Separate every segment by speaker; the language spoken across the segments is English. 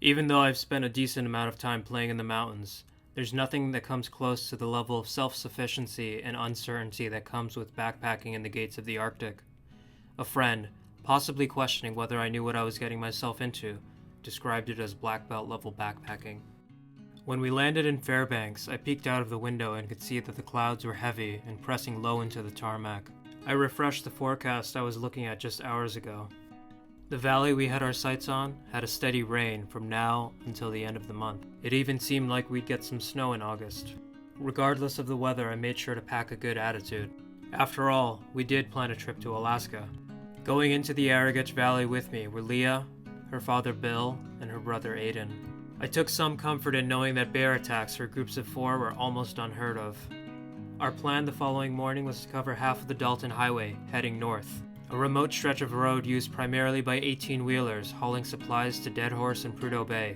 Speaker 1: Even though I've spent a decent amount of time playing in the mountains, there's nothing that comes close to the level of self-sufficiency and uncertainty that comes with backpacking in the gates of the Arctic. A friend, possibly questioning whether I knew what I was getting myself into, described it as black belt level backpacking. When we landed in Fairbanks, I peeked out of the window and could see that the clouds were heavy and pressing low into the tarmac. I refreshed the forecast I was looking at just hours ago. The valley we had our sights on had a steady rain from now until the end of the month. It even seemed like we'd get some snow in August. Regardless of the weather, I made sure to pack a good attitude. After all, we did plan a trip to Alaska. Going into the Arrigetch Valley with me were Leah, her father Bill, and her brother Aiden. I took some comfort in knowing that bear attacks for groups of 4 were almost unheard of. Our plan the following morning was to cover half of the Dalton Highway, heading north. A remote stretch of road used primarily by 18-wheelers hauling supplies to Dead Horse and Prudhoe Bay.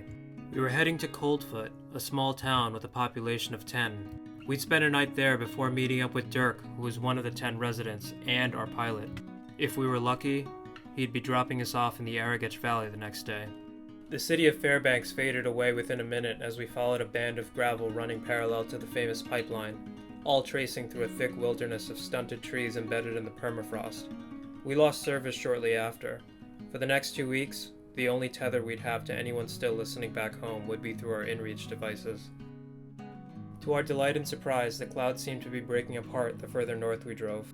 Speaker 1: We were heading to Coldfoot, a small town with a population of 10. We'd spend a night there before meeting up with Dirk, who was one of the 10 residents and our pilot. If we were lucky, he'd be dropping us off in the Arrigetch Valley the next day. The city of Fairbanks faded away within a minute as we followed a band of gravel running parallel to the famous pipeline, all tracing through a thick wilderness of stunted trees embedded in the permafrost. We lost service shortly after. For the next 2 weeks, the only tether we'd have to anyone still listening back home would be through our inReach devices. To our delight and surprise, the clouds seemed to be breaking apart the further north we drove.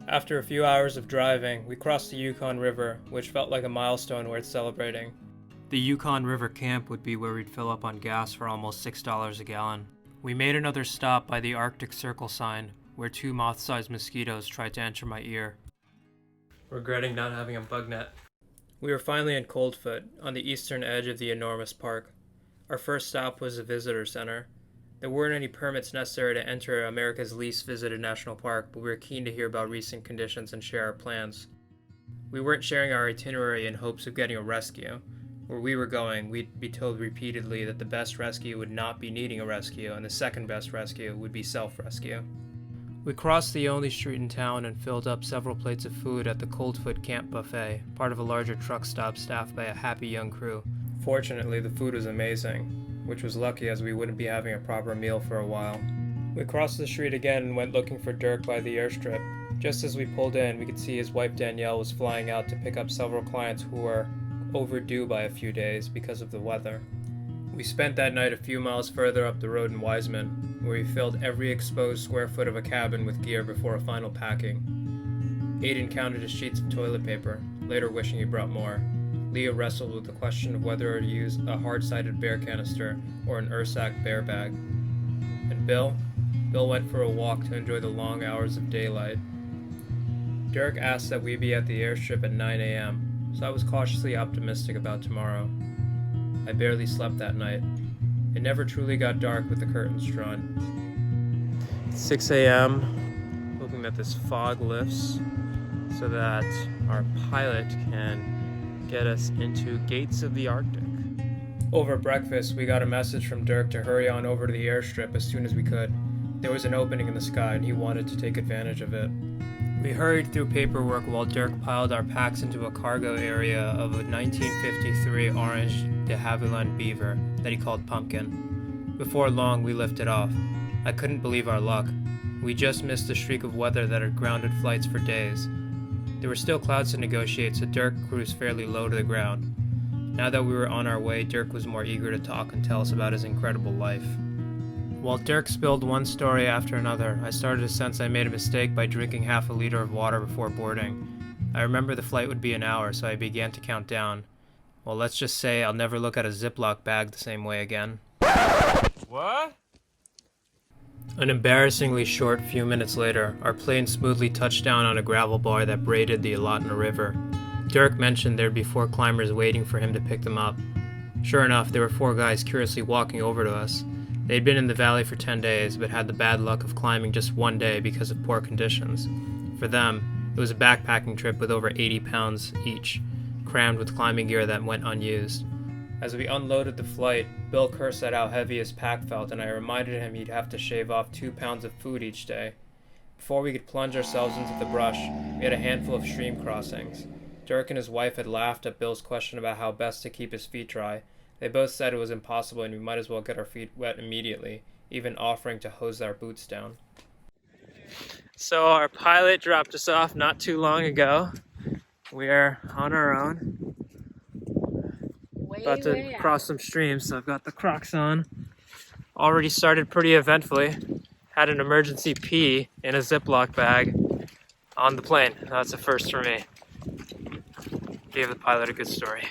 Speaker 1: After a few hours of driving, we crossed the Yukon River, which felt like a milestone worth celebrating. The Yukon River camp would be where we'd fill up on gas for almost $6 a gallon. We made another stop by the Arctic Circle sign, where 2 moth-sized mosquitoes tried to enter my ear. Regretting not having a bug net. We were finally in Coldfoot, on the eastern edge of the enormous park. Our first stop was a visitor center. There weren't any permits necessary to enter America's least visited national park, but we were keen to hear about recent conditions and share our plans. We weren't sharing our itinerary in hopes of getting a rescue. Where we were going, we'd be told repeatedly that the best rescue would not be needing a rescue, and the second best rescue would be self-rescue. We crossed the only street in town and filled up several plates of food at the Coldfoot Camp Buffet, part of a larger truck stop staffed by a happy young crew. Fortunately, the food was amazing, which was lucky as we wouldn't be having a proper meal for a while. We crossed the street again and went looking for Dirk by the airstrip. Just as we pulled in, we could see his wife Danielle was flying out to pick up several clients who were overdue by a few days because of the weather. We spent that night a few miles further up the road in Wiseman, where we filled every exposed square foot of a cabin with gear before a final packing. Aiden counted his sheets of toilet paper, later wishing he brought more. Leah wrestled with the question of whether to use a hard-sided bear canister or an Ursack bear bag. And Bill went for a walk to enjoy the long hours of daylight. Dirk asked that we be at the airstrip at 9 a.m., so I was cautiously optimistic about tomorrow. I barely slept that night. It never truly got dark with the curtains drawn. 6 a.m., hoping that this fog lifts so that our pilot can get us into gates of the Arctic. Over breakfast, we got a message from Dirk to hurry on over to the airstrip as soon as we could. There was an opening in the sky and he wanted to take advantage of it. We hurried through paperwork while Dirk piled our packs into a cargo area of a 1953 orange de Havilland beaver that he called Pumpkin. Before long, we lifted off. I couldn't believe our luck. We just missed the streak of weather that had grounded flights for days. There were still clouds to negotiate, so Dirk cruised fairly low to the ground. Now that we were on our way, Dirk was more eager to talk and tell us about his incredible life. While Dirk spilled one story after another, I started to sense I made a mistake by drinking half a liter of water before boarding. I remember the flight would be an hour, so I began to count down. Well, let's just say I'll never look at a Ziploc bag the same way again.
Speaker 2: What?
Speaker 1: An embarrassingly short few minutes later, our plane smoothly touched down on a gravel bar that braided the Alatna River. Dirk mentioned there'd be 4 climbers waiting for him to pick them up. Sure enough, there were 4 guys curiously walking over to us. They'd been in the valley for 10 days, but had the bad luck of climbing just one day because of poor conditions. For them, it was a backpacking trip with over 80 pounds each, crammed with climbing gear that went unused. As we unloaded the flight, Bill cursed at how heavy his pack felt, and I reminded him he'd have to shave off 2 pounds of food each day. Before we could plunge ourselves into the brush, we had a handful of stream crossings. Dirk and his wife had laughed at Bill's question about how best to keep his feet dry. They both said it was impossible and we might as well get our feet wet immediately, even offering to hose our boots down. So our pilot dropped us off not too long ago. We're on our own. About to cross some streams, so I've got the Crocs on. Already started pretty eventfully. Had an emergency pee in a Ziploc bag on the plane. That's a first for me. Gave the pilot a good story.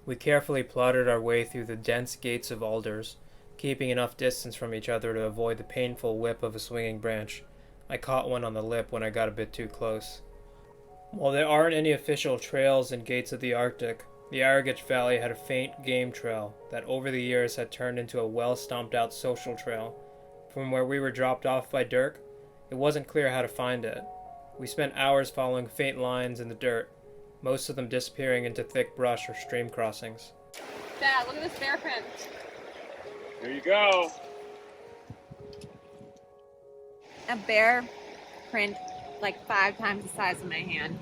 Speaker 1: We carefully plodded our way through the dense gates of alders, keeping enough distance from each other to avoid the painful whip of a swinging branch. I caught one on the lip when I got a bit too close. While there aren't any official trails and gates of the Arctic, the Arrigetch Valley had a faint game trail that over the years had turned into a well-stomped-out social trail. From where we were dropped off by Dirk, it wasn't clear how to find it. We spent hours following faint lines in the dirt, most of them disappearing into thick brush or stream crossings.
Speaker 3: Dad, look at this bear print.
Speaker 2: Here you go.
Speaker 3: A bear print like 5 times the size of my hand.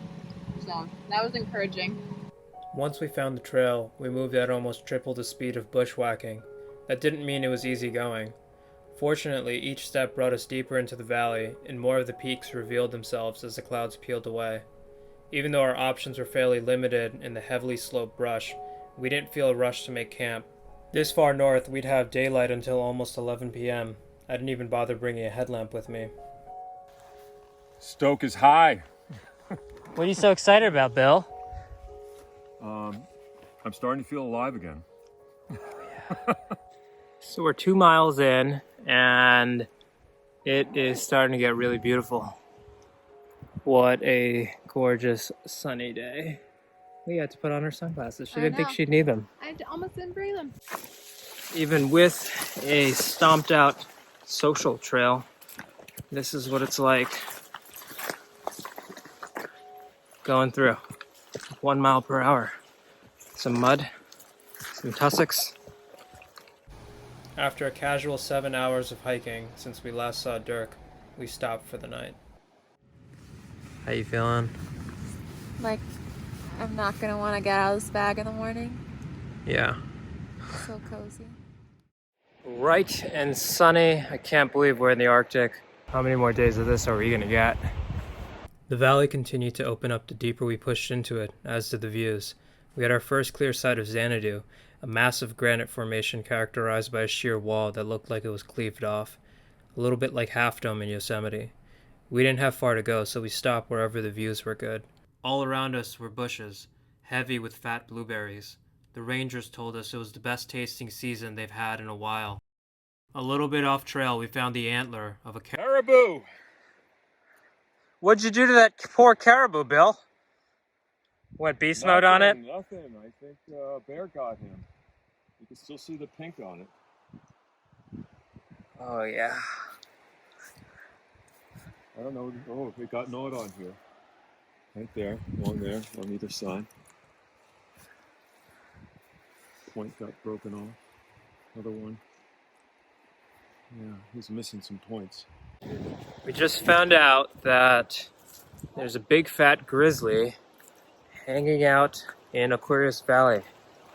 Speaker 3: So that was encouraging.
Speaker 1: Once we found the trail, we moved at almost triple the speed of bushwhacking. That didn't mean it was easy going. Fortunately, each step brought us deeper into the valley, and more of the peaks revealed themselves as the clouds peeled away. Even though our options were fairly limited in the heavily sloped brush, we didn't feel a rush to make camp. This far north, we'd have daylight until almost 11 p.m. I didn't even bother bringing a headlamp with me.
Speaker 2: Stoke is high.
Speaker 1: What are you so excited about, Bill?
Speaker 2: I'm starting to feel alive again.
Speaker 1: So we're 2 miles in, and it is starting to get really beautiful. What a gorgeous sunny day. We had to put on her sunglasses. She didn't think she'd need them.
Speaker 3: I almost didn't bring them.
Speaker 1: Even with a stomped out social trail, this is what it's like going through 1 mile per hour. Some mud, some tussocks. After a casual 7 hours of hiking since we last saw Dirk, we stopped for the night. How you feeling?
Speaker 3: Like, I'm not gonna want to get out of this bag in the morning.
Speaker 1: Yeah.
Speaker 3: So cozy.
Speaker 1: Bright and sunny. I can't believe we're in the Arctic. How many more days of this are we gonna get? The valley continued to open up the deeper we pushed into it, as did the views. We had our first clear sight of Xanadu, a massive granite formation characterized by a sheer wall that looked like it was cleaved off, a little bit like Half Dome in Yosemite. We didn't have far to go, so we stopped wherever the views were good. All around us were bushes, heavy with fat blueberries. The rangers told us it was the best tasting season they've had in a while. A little bit off trail, we found the antler of a
Speaker 2: Caribou!
Speaker 1: What'd you do to that poor caribou, Bill? What, beast mode on it?
Speaker 2: Nothing. I think a bear got him. You can still see the pink on it.
Speaker 1: Oh, yeah.
Speaker 2: I don't know. Oh, it got gnawed on here. Right there, along there, on either side. Point got broken off. Another one. Yeah, he's missing some points.
Speaker 1: We just found out that there's a big fat grizzly hanging out in Aquarius Valley.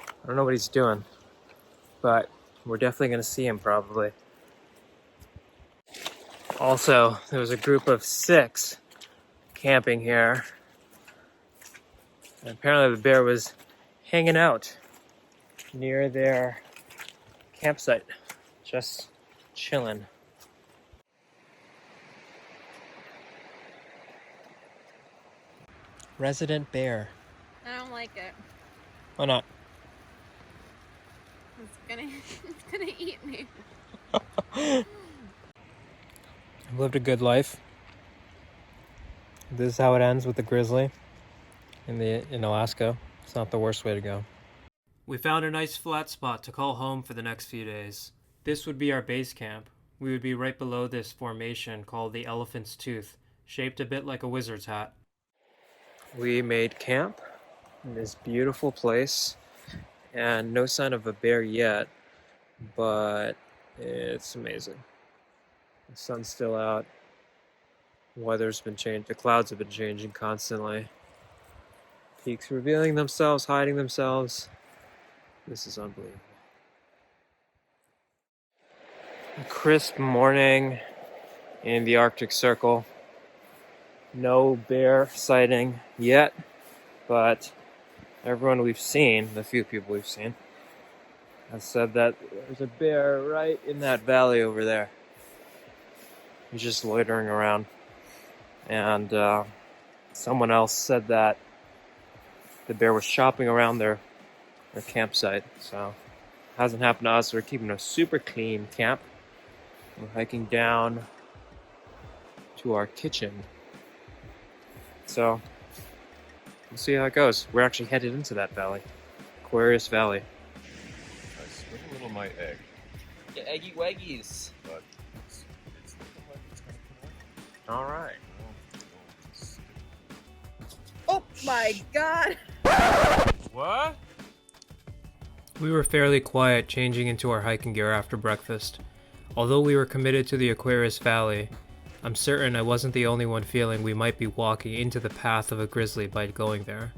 Speaker 1: I don't know what he's doing, but we're definitely going to see him probably. Also, there was a group of 6 camping here. And apparently the bear was hanging out near their campsite, just chilling. Resident bear.
Speaker 3: I don't like it.
Speaker 1: Why not?
Speaker 3: It's gonna eat me.
Speaker 1: I've lived a good life. This is how it ends with the grizzly in Alaska. It's not the worst way to go. We found a nice flat spot to call home for the next few days. This would be our base camp. We would be right below this formation called the Elephant's Tooth, shaped a bit like a wizard's hat. We made camp in this beautiful place, and no sign of a bear yet, but it's amazing. The sun's still out. Weather's been changed. The clouds have been changing constantly. Peaks revealing themselves, hiding themselves. This is unbelievable. A crisp morning in the Arctic Circle. No bear sighting yet, but everyone we've seen, the few people we've seen, has said that there's a bear right in that valley over there. He's just loitering around. And someone else said that the bear was shopping around their campsite. So it hasn't happened to us. We're keeping a super clean camp. We're hiking down to our kitchen. So we'll see how it goes. We're actually headed into that valley, Aquarius Valley.
Speaker 2: I swing a little my egg,
Speaker 1: Yeah, eggy waggies.
Speaker 2: but it's looking like it's gonna come out.
Speaker 1: All right.
Speaker 3: Oh my god!
Speaker 2: What?
Speaker 1: We were fairly quiet changing into our hiking gear after breakfast. Although we were committed to the Aquarius Valley, I'm certain I wasn't the only one feeling we might be walking into the path of a grizzly by going there.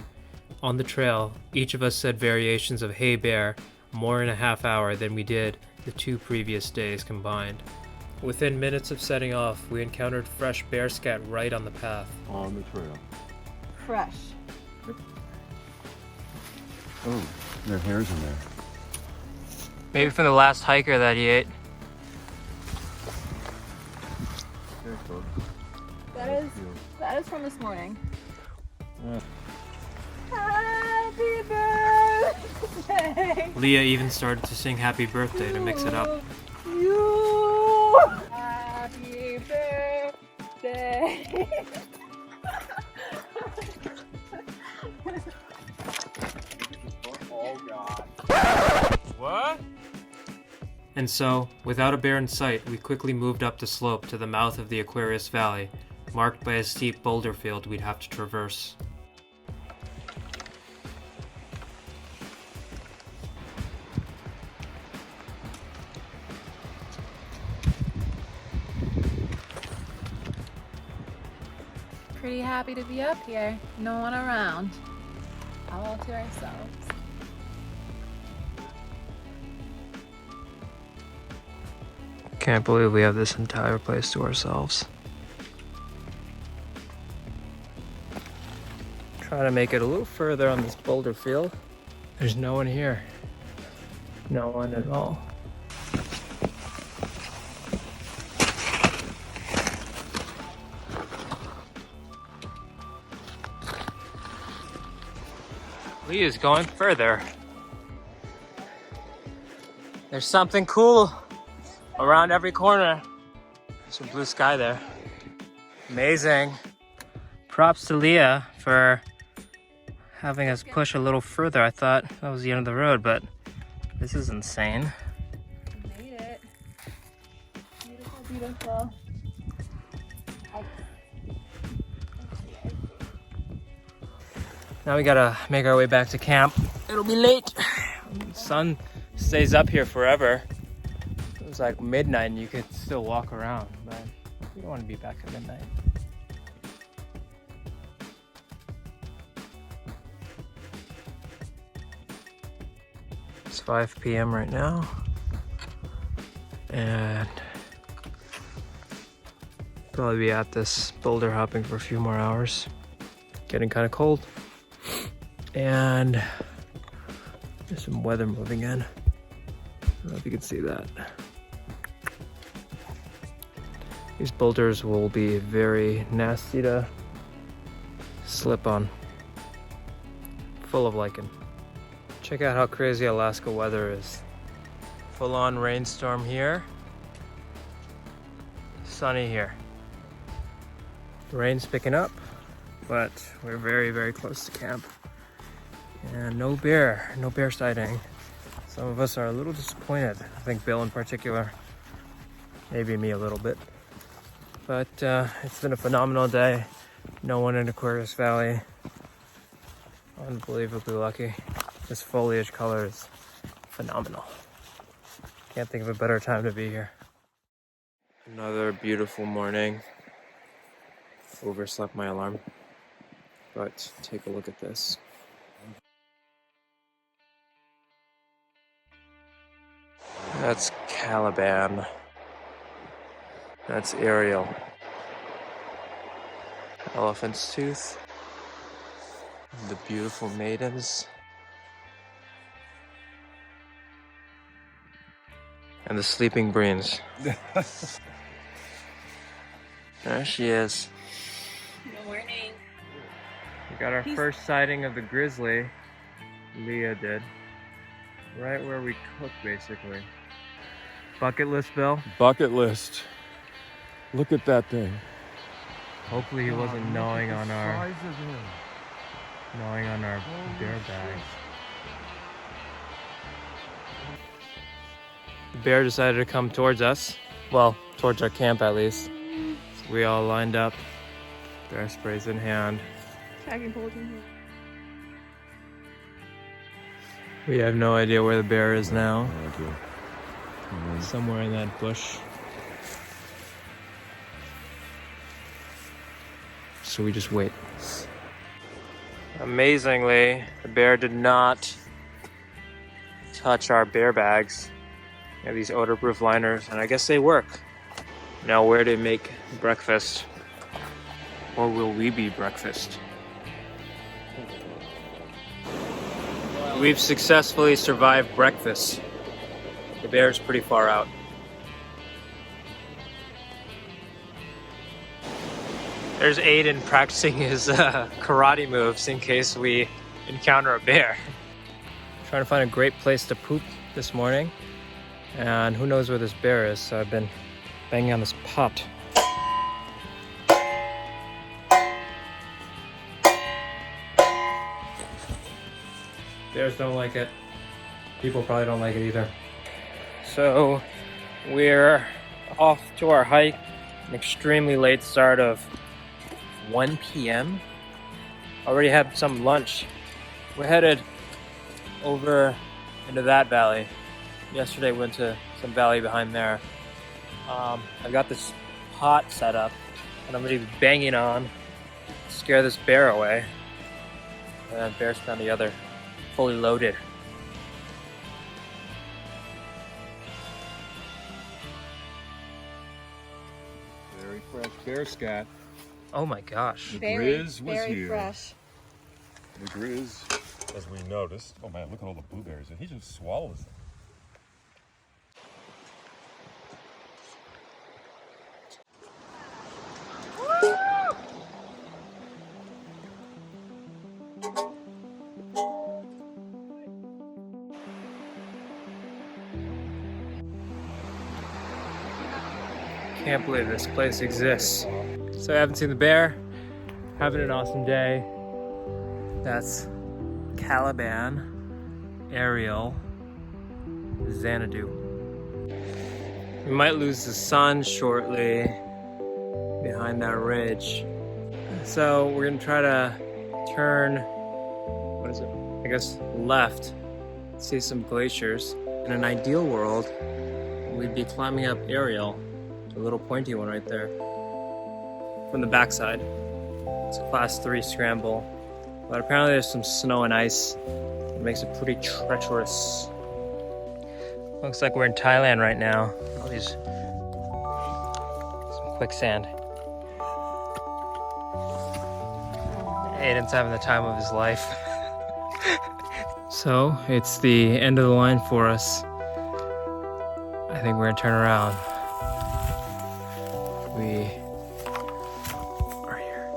Speaker 1: On the trail, each of us said variations of "Hey bear" more in a half hour than we did the 2 previous days combined. Within minutes of setting off, we encountered fresh bear scat right on the path.
Speaker 2: On the trail.
Speaker 3: Fresh.
Speaker 2: Oh, there are hairs in there.
Speaker 1: Maybe from the last hiker that he ate.
Speaker 2: Okay, folks.
Speaker 3: That is from this morning.
Speaker 2: Yeah.
Speaker 3: Happy birthday!
Speaker 1: Leah even started to sing "Happy Birthday" to mix it up.
Speaker 3: You. Happy birthday.
Speaker 2: Oh God. What?
Speaker 1: And so, without a bear in sight, we quickly moved up the slope to the mouth of the Aquarius Valley, marked by a steep boulder field we'd have to traverse.
Speaker 3: Pretty happy to be up here. No one around. All to ourselves.
Speaker 1: Can't believe we have this entire place to ourselves. Trying to make it a little further on this boulder field. There's no one here. No one at all. Lee is going further. There's something cool around every corner. There's some blue sky there. Amazing. Props to Leah for having us push a little further. I thought that was the end of the road, but this is insane.
Speaker 3: We made it. Beautiful, beautiful.
Speaker 1: Now we gotta make our way back to camp. It'll be late. The sun stays up here forever. It was like midnight and you could still walk around, but we don't want to be back at midnight. It's 5 p.m. right now, and probably be at this boulder hopping for a few more hours. Getting kind of cold, and there's some weather moving in. I don't know if you can see that. These boulders will be very nasty to slip on. Full of lichen. Check out how crazy Alaska weather is. Full on rainstorm here. Sunny here. The rain's picking up, but we're very, very close to camp. And no bear sighting. Some of us are a little disappointed. I think Bill in particular, maybe me a little bit. But it's been a phenomenal day. No one in Aquarius Valley. Unbelievably lucky. This foliage color is phenomenal. Can't think of a better time to be here. Another beautiful morning. Overslept my alarm. But take a look at this. That's Caliban. That's Ariel. Elephant's Tooth. The beautiful maidens. And the sleeping Breens. There she is.
Speaker 3: Good morning.
Speaker 1: We got our first sighting of the grizzly. Leah did. Right where we cook, basically. Bucket list, Bill?
Speaker 2: Bucket list. Look at that thing.
Speaker 1: Hopefully he wasn't gnawing on our bear bags. The bear decided to come towards us. Well, towards our camp at least. So we all lined up, bear sprays in hand.
Speaker 3: Tagging poles in here.
Speaker 1: We have no idea where the bear is now.
Speaker 2: No idea.
Speaker 1: Somewhere in that bush. So we just wait. Amazingly, the bear did not touch our bear bags. We have these odor-proof liners, and I guess they work. Now where to make breakfast? Or will we be breakfast? We've successfully survived breakfast. The bear's pretty far out. There's Aiden practicing his karate moves in case we encounter a bear. Trying to find a great place to poop this morning. And who knows where this bear is, so I've been banging on this pot. Bears don't like it. People probably don't like it either. So we're off to our hike. An extremely late start of 1 p.m. Already had some lunch. We're headed over into that valley. Yesterday went to some valley behind there. I've got this pot set up and I'm gonna be banging on to scare this bear away. And bear's on the other, fully loaded.
Speaker 2: Very fresh bear scat.
Speaker 1: Oh my gosh.
Speaker 2: The
Speaker 3: Very,
Speaker 2: Grizz was
Speaker 3: very
Speaker 2: here.
Speaker 3: fresh.
Speaker 2: The Grizz, as we noticed. Oh man, look at all the blueberries. He just swallows them.
Speaker 1: Can't believe this place exists. So I haven't seen the bear. Having an awesome day. That's Caliban, Ariel, Xanadu. We might lose the sun shortly behind that ridge. So we're gonna try to turn, what is it? I guess left, see some glaciers. In an ideal world, we'd be climbing up Ariel, the little pointy one right there, from the backside. It's a class 3 scramble, but apparently there's some snow and ice. It makes it pretty treacherous. Looks like we're in Thailand right now. All these, some quicksand. Aiden's having the time of his life. So it's the end of the line for us. I think we're gonna turn around. We are here.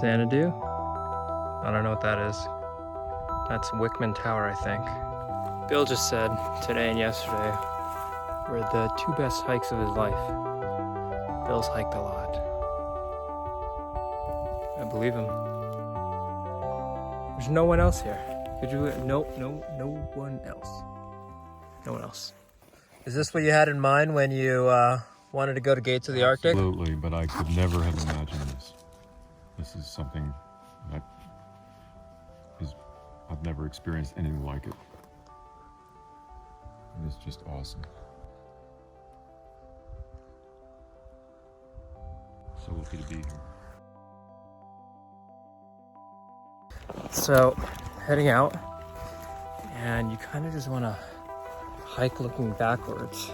Speaker 1: Xanadu? I don't know what that is. That's Wickman Tower, I think. Bill just said today and yesterday were the 2 best hikes of his life. Bill's hiked a lot. I believe him. There's no one else here. Could you? No one else. No one else. Is this what you had in mind when you wanted to go to Gates of the Arctic?
Speaker 2: Absolutely, but I could never have imagined this. This is something that I've never experienced anything like it. It's just awesome. So lucky to be here.
Speaker 1: So, heading out, and you kind of just want to hike looking backwards.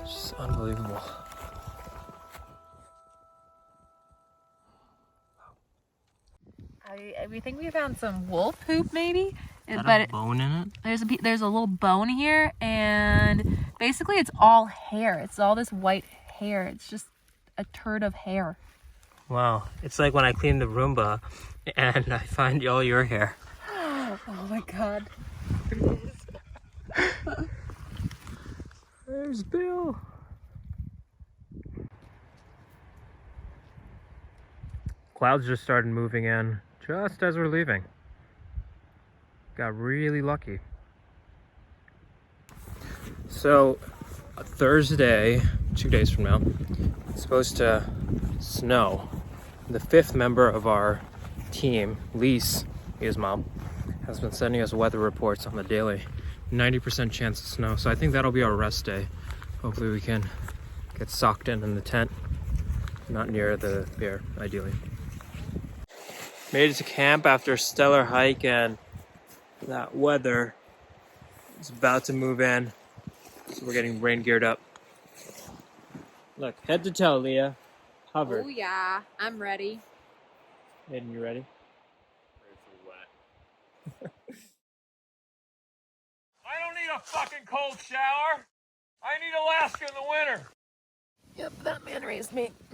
Speaker 1: It's just unbelievable.
Speaker 3: We think we found some wolf poop, maybe.
Speaker 1: Got
Speaker 3: But
Speaker 1: a bone in it?
Speaker 3: there's a little bone here, and basically it's all hair. It's all this white hair. It's just a turd of hair.
Speaker 1: Wow, it's like when I clean the Roomba and I find all your hair.
Speaker 3: Oh my god.
Speaker 1: There's Bill. Clouds just started moving in just as we're leaving. Got really lucky. So, Thursday, 2 days from now, it's supposed to snow. The 5th member of our team, Lise, his mom, has been sending us weather reports on the daily. 90% chance of snow, so I think that'll be our rest day. Hopefully we can get socked in the tent, not near the bear, ideally. Made it to camp after a stellar hike, and that weather is about to move in, so we're getting rain geared up. Look, head to toe, Leah. Hover.
Speaker 3: Oh yeah, I'm ready.
Speaker 1: Aiden, you ready?
Speaker 2: I don't need a fucking cold shower. I need Alaska in the winter.
Speaker 3: Yep, that man raised me.